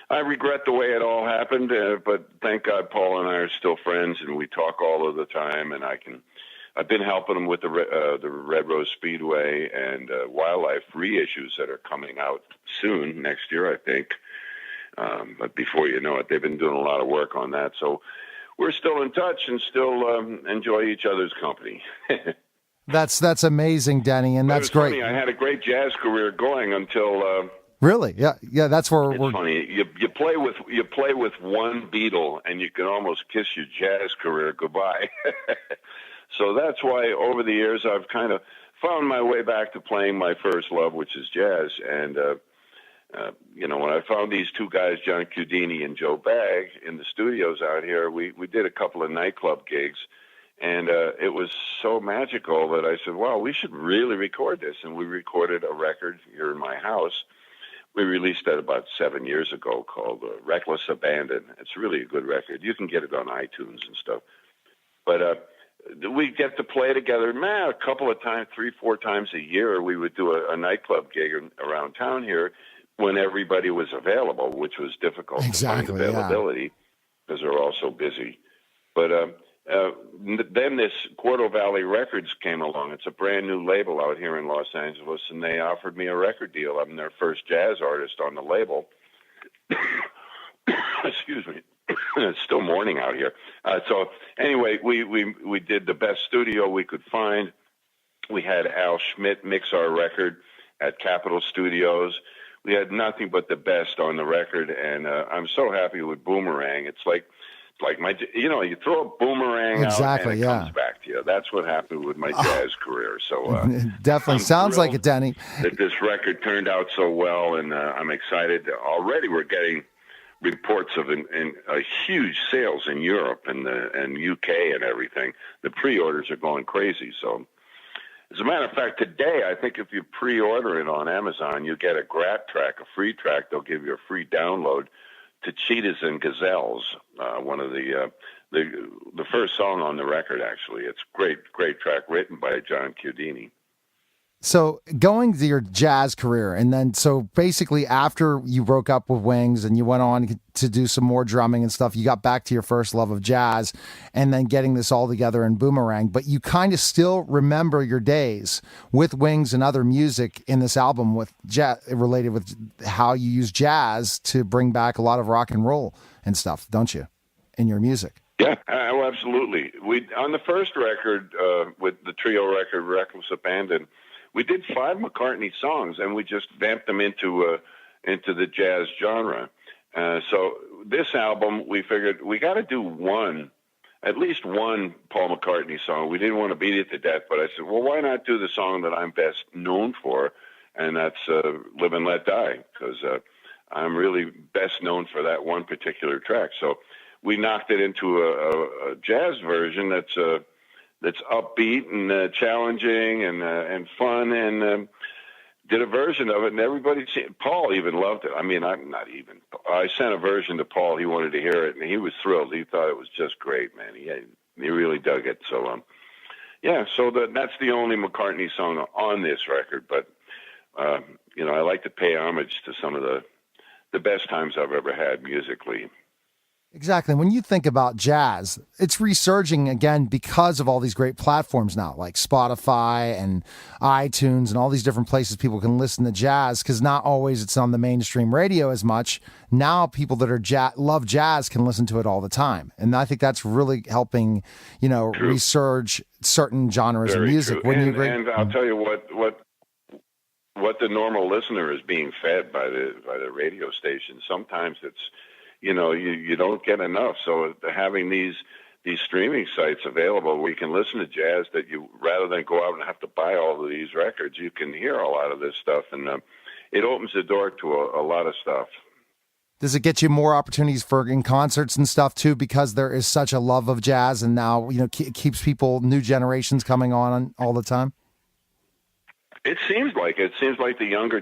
Speaker 6: I regret the way it all happened, but thank God Paul and I are still friends, and we talk all of the time. And I've been helping him with the Red Rose Speedway and wildlife reissues that are coming out soon, next year, I think. But before you know it, they've been doing a lot of work on that. So we're still in touch and still enjoy each other's company.
Speaker 1: That's amazing, Denny, and that's great.
Speaker 6: Funny. I had a great jazz career going until.
Speaker 1: Really? Yeah. That's where
Speaker 6: it's funny. You play with one Beatle, and you can almost kiss your jazz career goodbye. So that's why over the years I've kind of found my way back to playing my first love, which is jazz. And when I found these two guys, John Chiodini and Joe Bagg, in the studios out here, we did a couple of nightclub gigs. And it was so magical that I said, wow, we should really record this. And we recorded a record here in my house. We released that about 7 years ago called Reckless Abandon. It's really a good record. You can get it on iTunes and stuff. But we get to play together, a couple of times, 3-4 times a year. We would do a nightclub gig around town here when everybody was available, which was difficult to find availability because they're all so busy. But then this Quarto Valley Records came along. It's a brand new label out here in Los Angeles, and they offered me a record deal. I'm their first jazz artist on the label. Excuse me. It's still morning out here. So anyway, we did the best studio we could find. We had Al Schmidt mix our record at Capitol Studios. We had nothing but the best on the record, and I'm so happy with Boomerang. It's like you throw a boomerang out and it comes back to you. That's what happened with my jazz career. So
Speaker 1: definitely sounds like it, Denny.
Speaker 6: That this record turned out so well, and I'm excited. Already we're getting reports of a huge sales in Europe and UK and everything. The pre-orders are going crazy. So as a matter of fact, today, I think if you pre-order it on Amazon, you get a grab track, a free track. They'll give you a free download to Cheetahs and Gazelles, one of the first song on the record, actually. It's great track written by John Chiodini.
Speaker 1: So going to your jazz career, and then so basically after you broke up with Wings and you went on to do some more drumming and stuff, you got back to your first love of jazz and then getting this all together in Boomerang. But you kind of still remember your days with Wings and other music in this album with jazz, related with how you use jazz to bring back a lot of rock and roll and stuff, don't you, in your music?
Speaker 6: Yeah, absolutely. We on the first record with the trio record, Reckless Abandon, we did 5 McCartney songs, and we just vamped them into the jazz genre. So this album, we figured we got to do at least one Paul McCartney song. We didn't want to beat it to death, but I said, well, why not do the song that I'm best known for, and that's Live and Let Die, because I'm really best known for that one particular track. So we knocked it into a jazz version that's upbeat and challenging and fun, and did a version of it, and Paul even loved it. I mean, I sent a version to Paul. He wanted to hear it, and he was thrilled. He thought it was just great, man. He really dug it. So, so that's the only McCartney song on this record, but, I like to pay homage to some of the best times I've ever had musically.
Speaker 1: Exactly. When you think about jazz, it's resurging again because of all these great platforms now, like Spotify and iTunes and all these different places people can listen to jazz, because not always it's on the mainstream radio as much. Now people that are love jazz can listen to it all the time. And I think that's really helping,
Speaker 6: True.
Speaker 1: resurge certain genres of
Speaker 6: Very
Speaker 1: music.
Speaker 6: true.
Speaker 1: Wouldn't you agree?
Speaker 6: And I'll tell you what the normal listener is being fed by the radio station. Sometimes it's, you don't get enough. So having these streaming sites available where you can listen to jazz, that you, rather than go out and have to buy all of these records, you can hear a lot of this stuff, and it opens the door to a lot of stuff.
Speaker 1: Does it get you more opportunities for in concerts and stuff too, because there is such a love of jazz, and now it keeps people, new generations coming on all the time?
Speaker 6: It seems like the younger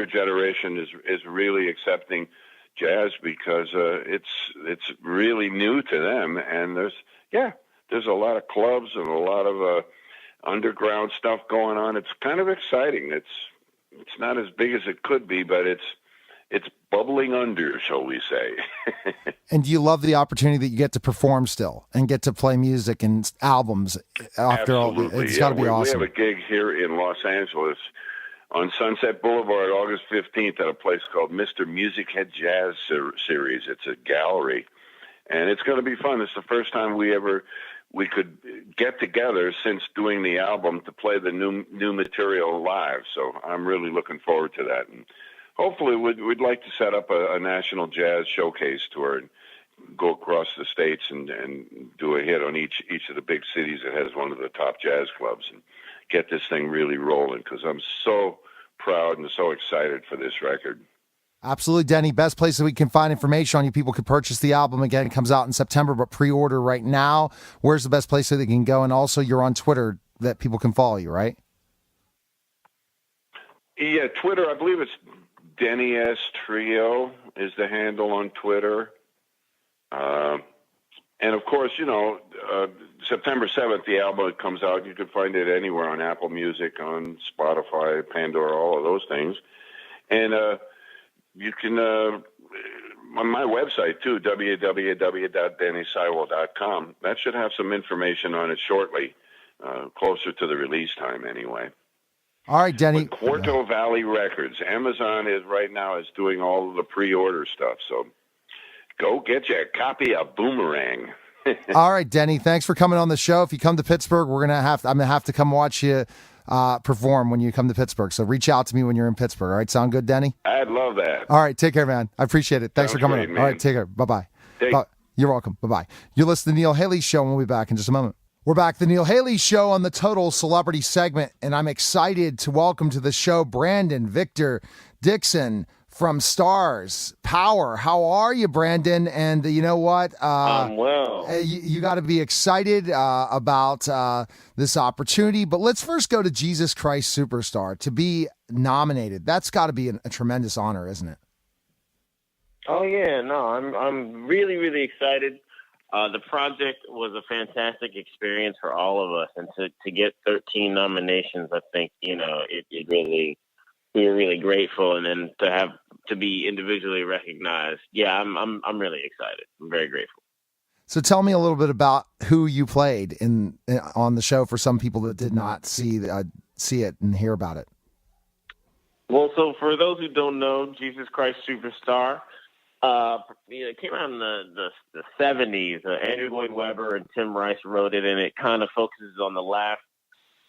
Speaker 6: generation is really accepting jazz, because it's really new to them, and there's a lot of clubs and a lot of underground stuff going on. It's kind of exciting. It's not as big as it could be, but it's bubbling under, shall we say.
Speaker 1: And do you love the opportunity that you get to perform still and get to play music and albums after
Speaker 6: Absolutely.
Speaker 1: all? It's got to be awesome.
Speaker 6: We have a gig here in Los Angeles on Sunset Boulevard, August 15th, at a place called Mr. Music Head Jazz Series. It's a gallery, and it's going to be fun. It's the first time we could get together since doing the album to play the new material live. So I'm really looking forward to that. And hopefully we'd like to set up a national jazz showcase tour and go across the states and do a hit on each of the big cities that has one of the top jazz clubs, and get this thing really rolling, because I'm so proud and so excited for this record.
Speaker 1: Absolutely, Denny. Best place that we can find information on you. People can purchase the album. Again, it comes out in September, but pre-order right now. Where's the best place that they can go? And also, you're on Twitter that people can follow you, right?
Speaker 6: Yeah, Twitter, I believe it's Denny S. Trio is the handle on Twitter. And of course, September 7th, the album comes out. You can find it anywhere on Apple Music, on Spotify, Pandora, all of those things. And you can, on my website too, www.dannyseiwell.com. That should have some information on it shortly, closer to the release time anyway.
Speaker 1: All right, Denny.
Speaker 6: But Quarto Valley Records. Amazon is doing all of the pre-order stuff. So go get you a copy of Boomerang.
Speaker 1: All right, Denny. Thanks for coming on the show. If you come to Pittsburgh, I'm gonna have to come watch you perform when you come to Pittsburgh. So reach out to me when you're in Pittsburgh. All right, sound good, Denny?
Speaker 6: I'd love that.
Speaker 1: All right, take care, man. I appreciate it. Thanks
Speaker 6: Sounds
Speaker 1: for coming
Speaker 6: great,
Speaker 1: on.
Speaker 6: man.
Speaker 1: All right, take care. Bye-bye. You're welcome. Bye-bye. You're listening to The Neil Haley Show, and we'll be back in just a moment. We're back, The Neil Haley Show, on the Total Celebrity segment, and I'm excited to welcome to the show Brandon Victor Dixon from Stars Power. How are you, Brandon? And you know what?
Speaker 7: I'm well.
Speaker 1: You got to be excited about this opportunity, but let's first go to Jesus Christ Superstar. To be nominated, that's got to be a tremendous honor, isn't it?
Speaker 7: Oh yeah, no, I'm really, really excited. The project was a fantastic experience for all of us, and to get 13 nominations, I think it really, we were really grateful, and then to be individually recognized. Yeah, I'm really excited. I'm very grateful.
Speaker 1: So tell me a little bit about who you played on the show for some people that did not see it and hear about it.
Speaker 7: Well, so for those who don't know, Jesus Christ Superstar. It came out in the 70s. Andrew Lloyd Webber and Tim Rice wrote it, and it kind of focuses on the last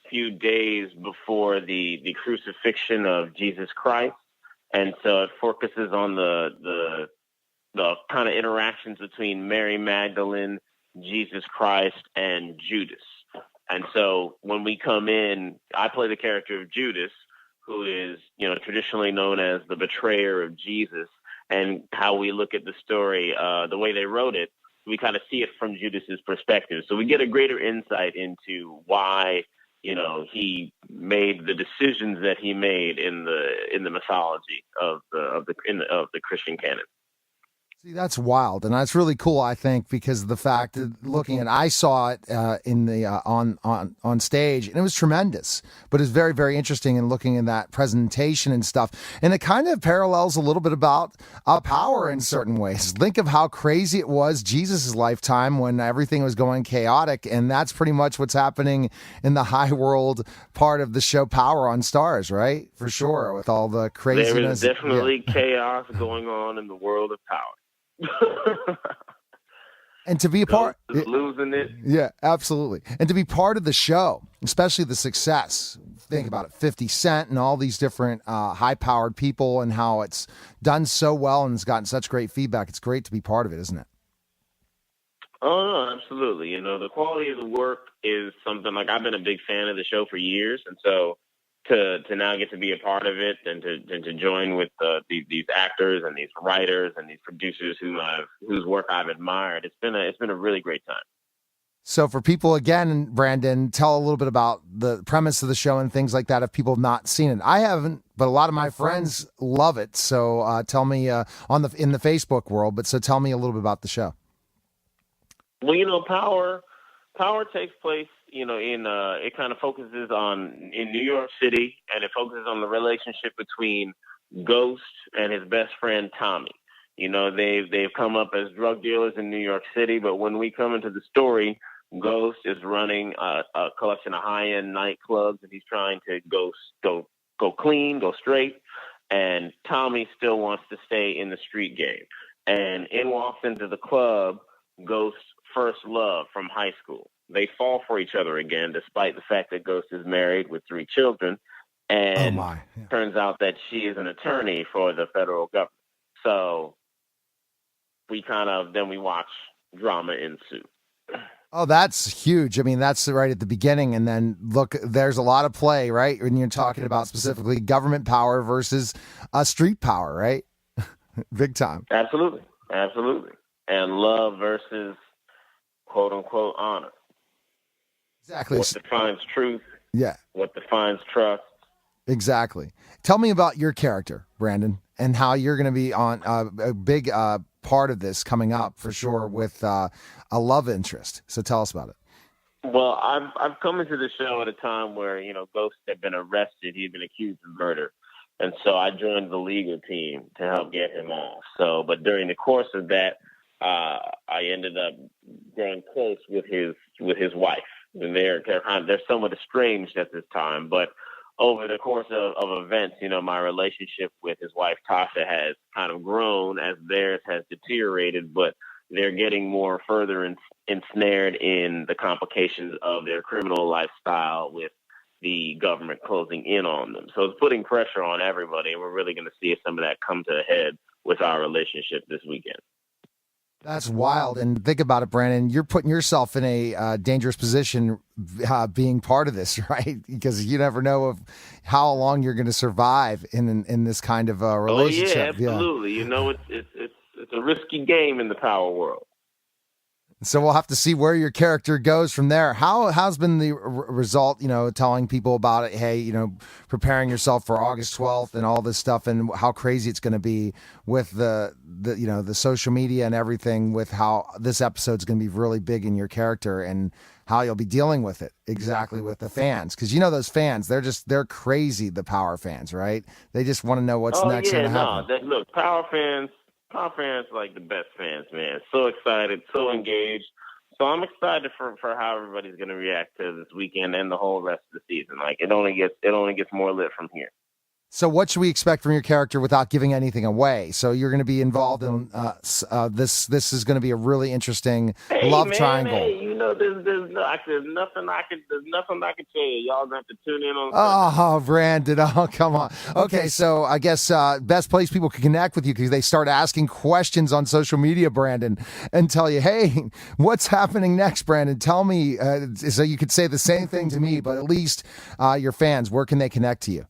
Speaker 7: few days before the crucifixion of Jesus Christ, and so it focuses on the kind of interactions between Mary Magdalene, Jesus Christ, and Judas. And so when we come in, I play the character of Judas, who is traditionally known as the betrayer of Jesus. And how we look at the story, the way they wrote it, we kind of see it from Judas's perspective. So we get a greater insight into why, he made the decisions that he made in the mythology of the Christian canon.
Speaker 1: See, that's wild, and that's really cool. I think because of the fact that looking at, I saw it in the on stage, and it was tremendous. But it's very, very interesting in looking at that presentation and stuff, and it kind of parallels a little bit about power in certain ways. Think of how crazy it was Jesus' lifetime when everything was going chaotic, and that's pretty much what's happening in the high world part of the show Power on Stars, right? For sure, with all the craziness.
Speaker 7: There is definitely chaos going on in the world of power.
Speaker 1: And to be a part,
Speaker 7: losing it.
Speaker 1: Yeah, absolutely. And to be part of the show, especially the success. Think about it, 50 Cent and all these different high-powered people, and how it's done so well and it's gotten such great feedback. It's great to be part of it, isn't it?
Speaker 7: Oh, no, absolutely. You know, the quality of the work is something like I've been a big fan of the show for years, and so to now get to be a part of it and to join with these actors and these writers and these producers whose work I've admired, it's been a really great time.
Speaker 1: So for people, again, Brandon, tell a little bit about the premise of the show and things like that if people have not seen it. I haven't, but a lot of my friends love it. So tell me in the Facebook world, but so tell me a little bit about the show.
Speaker 7: Well, you know, Power takes place, you know, it kind of focuses in New York City, and it focuses on the relationship between Ghost and his best friend Tommy. You know, they've come up as drug dealers in New York City, but when we come into the story, Ghost is running a collection of high-end nightclubs, and he's trying to go clean, go straight, and Tommy still wants to stay in the street game. And in walks into the club Ghost's first love from high school. They fall for each other again, despite the fact that Ghost is married with 3 children. And turns out that she is an attorney for the federal government. So we watch drama ensue.
Speaker 1: Oh, that's huge. I mean, that's right at the beginning. And then look, there's a lot of play, right? When you're talking about specifically government power versus street power, right? Big time.
Speaker 7: Absolutely. Absolutely. And love versus quote unquote honor.
Speaker 1: Exactly.
Speaker 7: What defines truth?
Speaker 1: Yeah.
Speaker 7: What defines trust?
Speaker 1: Exactly. Tell me about your character, Brandon, and how you're going to be on a big part of this coming up for sure with a love interest. So tell us about it.
Speaker 7: Well, I've come into the show at a time where, you know, Ghost had been arrested. He'd been accused of murder. And so I joined the legal team to help get him off. So, but during the course of that, I ended up growing close with his wife. And they're somewhat estranged at this time, but over the course of events, you know, my relationship with his wife Tasha has kind of grown as theirs has deteriorated, but they're getting more further ensnared in the complications of their criminal lifestyle with the government closing in on them. So it's putting pressure on everybody, and we're really going to see some of that come to a head with our relationship this weekend.
Speaker 1: That's wild. And think about it, Brandon. You're putting yourself in a dangerous position being part of this, right? Because you never know of how long you're going to survive in this kind of relationship.
Speaker 7: Oh, yeah, absolutely. Yeah. You know, it's a risky game in the power world.
Speaker 1: So we'll have to see where your character goes from there. How's been the result, you know, telling people about it, hey, you know, preparing yourself for August 12th and all this stuff, and how crazy it's going to be with the you know, the social media and everything, with how this episode's going to be really big in your character and how you'll be dealing with it exactly with the fans. Because you know those fans, they're crazy, the Power fans, right? They just want to know what's next going to happen.
Speaker 7: Look, Power fans like the best fans, man. So excited, so engaged. So I'm excited for how everybody's going to react to this weekend and the whole rest of the season. Like it only gets more lit from here.
Speaker 1: So what should we expect from your character without giving anything away? So you're going to be involved in this is going to be a really interesting love triangle.
Speaker 7: Hey, you know, there's nothing I can tell you. Y'all going to have to tune in on
Speaker 1: Sunday. Oh, Brandon. Oh, come on. Okay, so I guess best place people can connect with you because they start asking questions on social media, Brandon, and tell you, hey, what's happening next, Brandon? Tell me. So you could say the same thing to me, but at least your fans, where can they connect to you?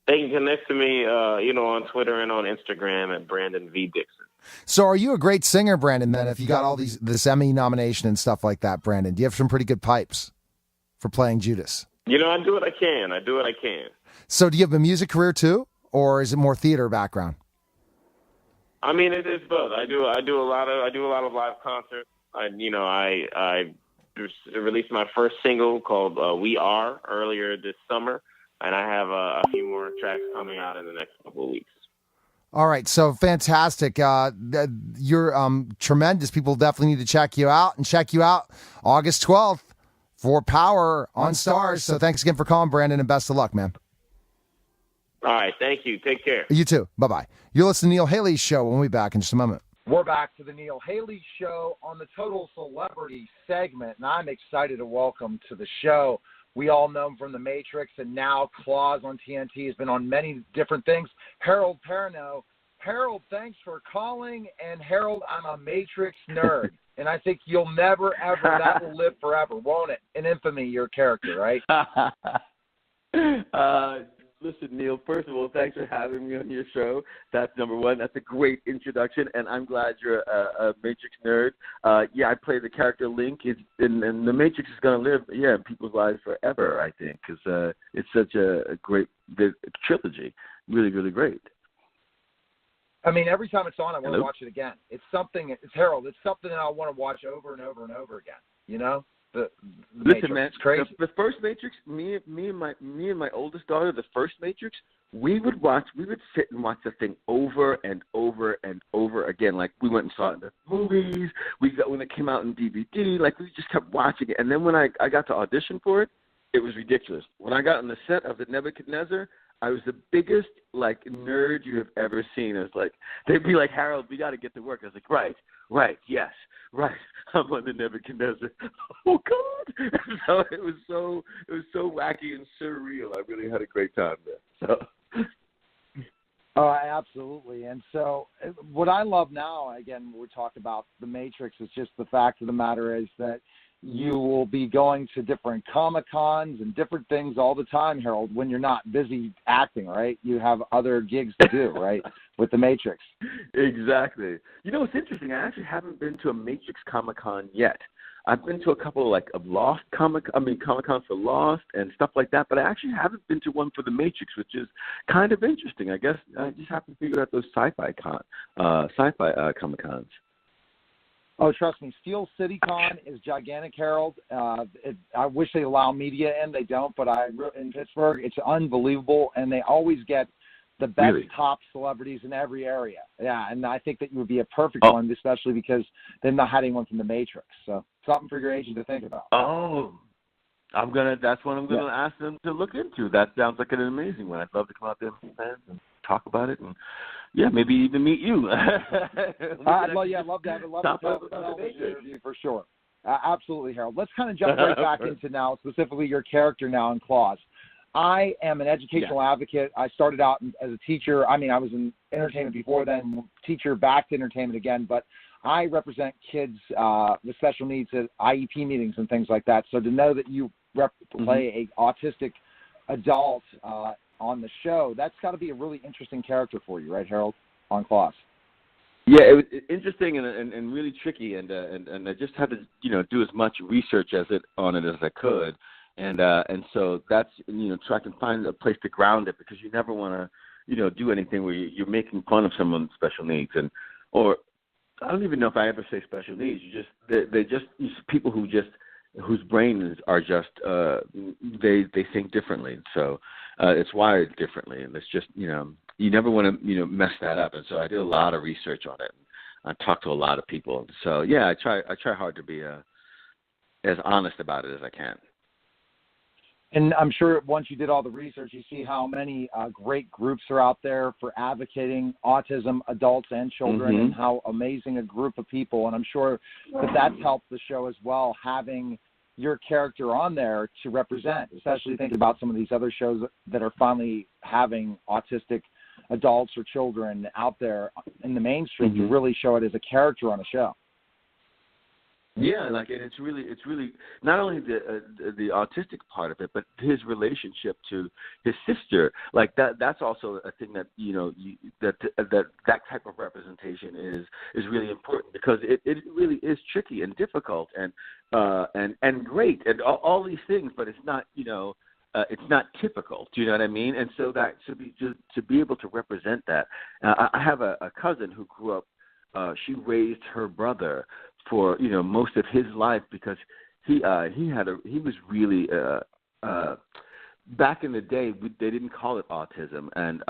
Speaker 7: They can connect to me, you know, on Twitter and on Instagram at Brandon V. Dixon.
Speaker 1: So are you a great singer, Brandon, then, if you got all this Emmy nomination and stuff like that, Brandon? Do you have some pretty good pipes for playing Judas?
Speaker 7: You know, I do what I can. So
Speaker 1: do you have a music career, too? Or is it more theater background?
Speaker 7: I mean, it's both. I do a lot of live concerts. I released my first single called "We Are" earlier this summer, and I have a few more tracks coming out in the next couple of weeks.
Speaker 1: All right, so fantastic. You're tremendous. People definitely need to check you out August 12th for Power on Stars. So thanks again for calling, Brandon, and best of luck, man.
Speaker 7: All right, thank you. Take care.
Speaker 1: You too. Bye-bye. You're listening to Neil Haley's show. We'll be back in just a moment.
Speaker 8: We're back to the Neil Haley Show on the Total Celebrity segment, and I'm excited to welcome to the show. We all know him from The Matrix, and now Claus on TNT. Has been on many different things. Harold Perrineau. Harold, thanks for calling. And Harold, I'm a Matrix nerd, and I think you'll never, ever, that will live forever, won't it? In infamy, your character, right?
Speaker 9: Listen, Neil, first of all, thanks for having me on your show. That's number one. That's a great introduction, and I'm glad you're a Matrix nerd. I play the character Link, and the Matrix is going to live, in people's lives forever, I think, because it's such a great trilogy. Really, really great.
Speaker 8: I mean, every time it's on, I want to watch it again. It's something that I want to watch over and over and over again, you know? The
Speaker 9: Listen,
Speaker 8: Matrix.
Speaker 9: man,
Speaker 8: It's crazy.
Speaker 9: the first Matrix, me and my oldest daughter, the first Matrix, we would sit and watch the thing over and over and over again. Like, we went and saw it in the movies. When it came out in DVD, like, we just kept watching it. And then when I got to audition for it, it was ridiculous. When I got on the set of the Nebuchadnezzar, I was the biggest, like, nerd you have ever seen. It was like, they'd be like, Harold, we got to get to work. I was like, right, yes, right. I'm on the Nebuchadnezzar. Oh, God. So it was so wacky and surreal. I really had a great time there. So.
Speaker 8: Absolutely. And so what I love now, again, when we talk about The Matrix, is just the fact of the matter is that you will be going to different Comic-Cons and different things all the time, Harold, when you're not busy acting, right? You have other gigs to do, right, with The Matrix.
Speaker 9: Exactly. You know, it's interesting. I actually haven't been to a Matrix Comic-Con yet. I've been to a couple of Comic-Cons for Lost and stuff like that, but I actually haven't been to one for The Matrix, which is kind of interesting. I guess I just haven't figured out those sci-fi Comic-Cons.
Speaker 8: Oh, trust me, Steel City Con is gigantic, Harold. I wish they allow media in. They don't, but in Pittsburgh, it's unbelievable, and they always get the best top celebrities in every area. Yeah, and I think that you would be a perfect one, especially because they've not had anyone from The Matrix. So something for your agent to think about.
Speaker 9: Oh, that's what I'm gonna ask them to look into. That sounds like an amazing one. I'd love to come out there with fans and talk about it, and maybe even meet you.
Speaker 8: I'd love to have an interview for sure. Absolutely, Harold. Let's kind of jump right back into now, specifically your character now in Claus. I am an educational advocate. I started out as a teacher. I mean, I was in entertainment before then, teacher back to entertainment again, but I represent kids with special needs at IEP meetings and things like that. So to know that you play a autistic adult on the show, that's got to be a really interesting character for you, right, Harold, on Claus?
Speaker 9: Yeah, it was interesting and really tricky, and I just had to do as much research on it as I could, and so that's try to find a place to ground it, because you never want to do anything where you're making fun of someone with special needs, or I don't even know if I ever say special needs. They're just people whose brains are just they think differently, so it's wired differently, and it's just you never want to mess that up. And so I did a lot of research on it. I talked to a lot of people. So I try hard to be as honest about it as I can.
Speaker 8: And I'm sure once you did all the research, you see how many great groups are out there for advocating autism, adults and children, and how amazing a group of people. And I'm sure that that's helped the show as well, having your character on there to represent, especially thinking about some of these other shows that are finally having autistic adults or children out there in the mainstream to really show it as a character on a show.
Speaker 9: Yeah, and it's really not only the autistic part of it, but his relationship to his sister. Like that's also a thing that that type of representation is really important, because it really is tricky and difficult and great and all these things, but it's not it's not typical. Do you know what I mean? And so that to be able to represent that. I have a cousin who grew up. She raised her brother for most of his life because he was really back in the day, they didn't call it autism, and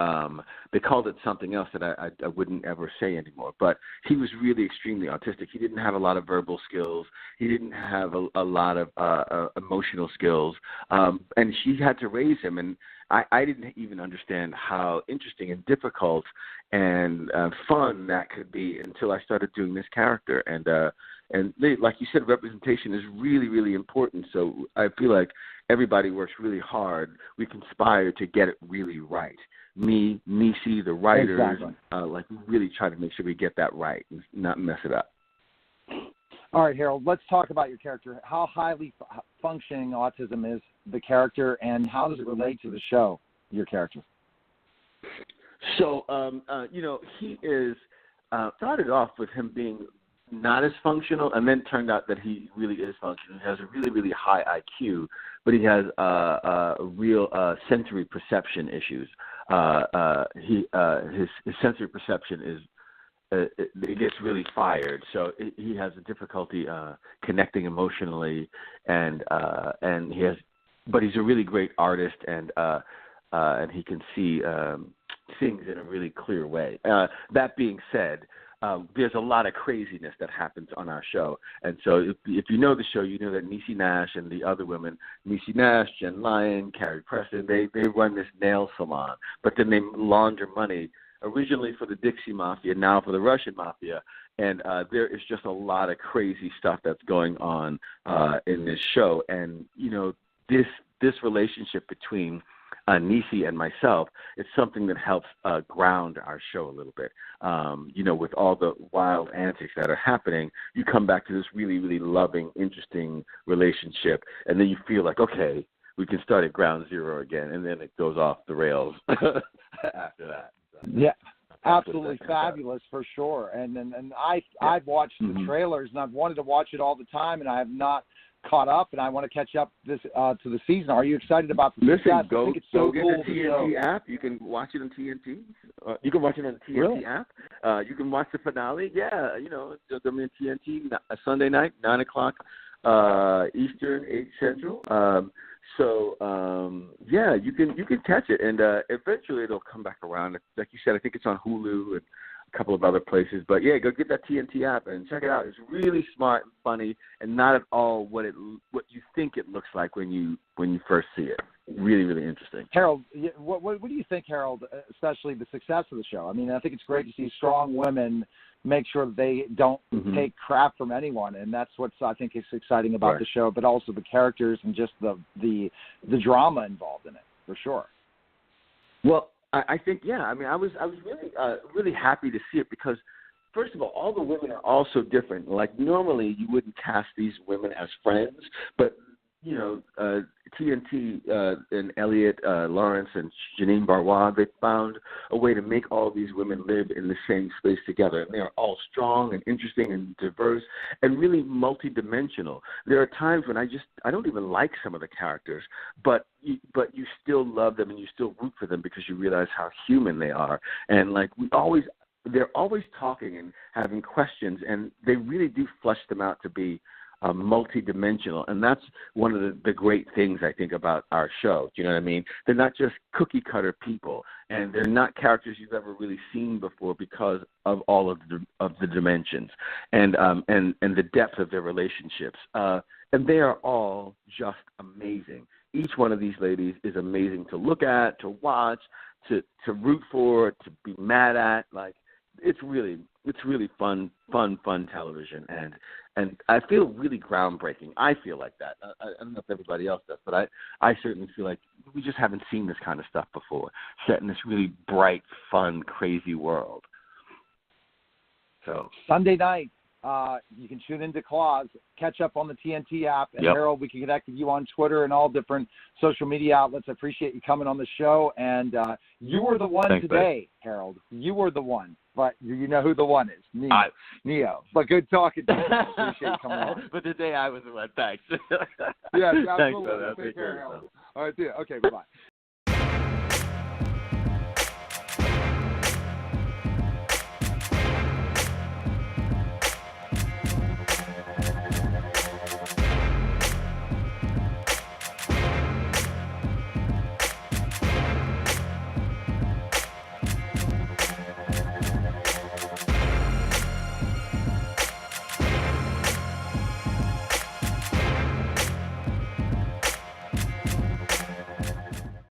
Speaker 9: they called it something else that I wouldn't ever say anymore. But he was really extremely autistic. He didn't have a lot of verbal skills. He didn't have a lot of emotional skills, and she had to raise him. And I didn't even understand how interesting and difficult and fun that could be until I started doing this character. And like you said, representation is really, really important. So I feel like everybody works really hard. We conspire to get it really right. Me, Niecy, the writers,
Speaker 8: exactly.
Speaker 9: We really try to make sure we get that right and not mess it up.
Speaker 8: All right, Harold, let's talk about your character. How highly functioning autism is the character, and how does it relate to the show, your character?
Speaker 9: So, he is started off with him being not as functional, and then turned out that he really is functional. He has a really, really high IQ, but he has real sensory perception issues. His sensory perception is it gets really fired, so he has a difficulty connecting emotionally, and but he's a really great artist, and he can see things in a really clear way. That being said, there's a lot of craziness that happens on our show. And so if you know the show, you know that Niecy Nash and the other women, Niecy Nash, Jen Lyon, Carrie Preston, they run this nail salon. But then they launder money, originally for the Dixie Mafia, now for the Russian Mafia. And there is just a lot of crazy stuff that's going on in this show. And, this relationship between Niecy and myself, it's something that helps ground our show a little bit. With all the wild antics that are happening, you come back to this really, really loving, interesting relationship, and then you feel like, okay, we can start at ground zero again, and then it goes off the rails after that. So,
Speaker 8: yeah, absolutely fabulous for sure. And I've watched the trailers, and I've wanted to watch it all the time, and I have not caught up, and I want to catch up to the season. Are you excited about the success?
Speaker 9: Go,
Speaker 8: I think it's so
Speaker 9: get
Speaker 8: cool.
Speaker 9: the TNT app. You can watch it on TNT. You can watch it on the TNT app. You can watch the finale. Yeah, they're on TNT Sunday night, 9 o'clock Eastern, 8 Central. You can catch it, and eventually it'll come back around. Like you said, I think it's on Hulu and a couple of other places. But yeah, go get that TNT app and check it out. It's really smart and funny, and not at all what you think it looks like when you first see it. Really, really interesting.
Speaker 8: Harold, what do you think, Harold, especially the success of the show? I mean, I think it's great to see strong women make sure that they don't take crap from anyone, and that's what I think is exciting about the show, but also the characters and just the drama involved in it, for sure.
Speaker 9: Well, I think, yeah. I mean, I was really really happy to see it because, first of all the women are all so different. Like, normally you wouldn't cast these women as friends, but TNT and Elliot Lawrence and Janine Barwa, they found a way to make all these women live in the same space together. And they are all strong and interesting and diverse and really multidimensional. There are times when I don't even like some of the characters, but you still love them and you still root for them because you realize how human they are. And they're always talking and having questions, and they really do flesh them out to be multi-dimensional, and that's one of the great things I think about our show. Do you know what I mean? They're not just cookie-cutter people, and they're not characters you've ever really seen before because of all of the dimensions and the depth of their relationships. And they are all just amazing. Each one of these ladies is amazing to look at, to watch, to root for, to be mad at. Like, it's really fun television, and I feel really groundbreaking. I feel like that. I don't know if everybody else does, but I certainly feel like we just haven't seen this kind of stuff before, set in this really bright, fun, crazy world. So
Speaker 8: Sunday night, you can tune into Claws, catch up on the TNT app, and Harold, we can connect with you on Twitter and all different social media outlets. I appreciate you coming on the show, and you were the one today, Harold. You were the one. but you know who the one is. Neo. But good talking to you. Appreciate you coming on.
Speaker 9: But today I was the one. Thanks.
Speaker 8: Yeah, absolutely.
Speaker 9: Thanks, brother.
Speaker 8: Take care. All right, dude. Okay, bye-bye.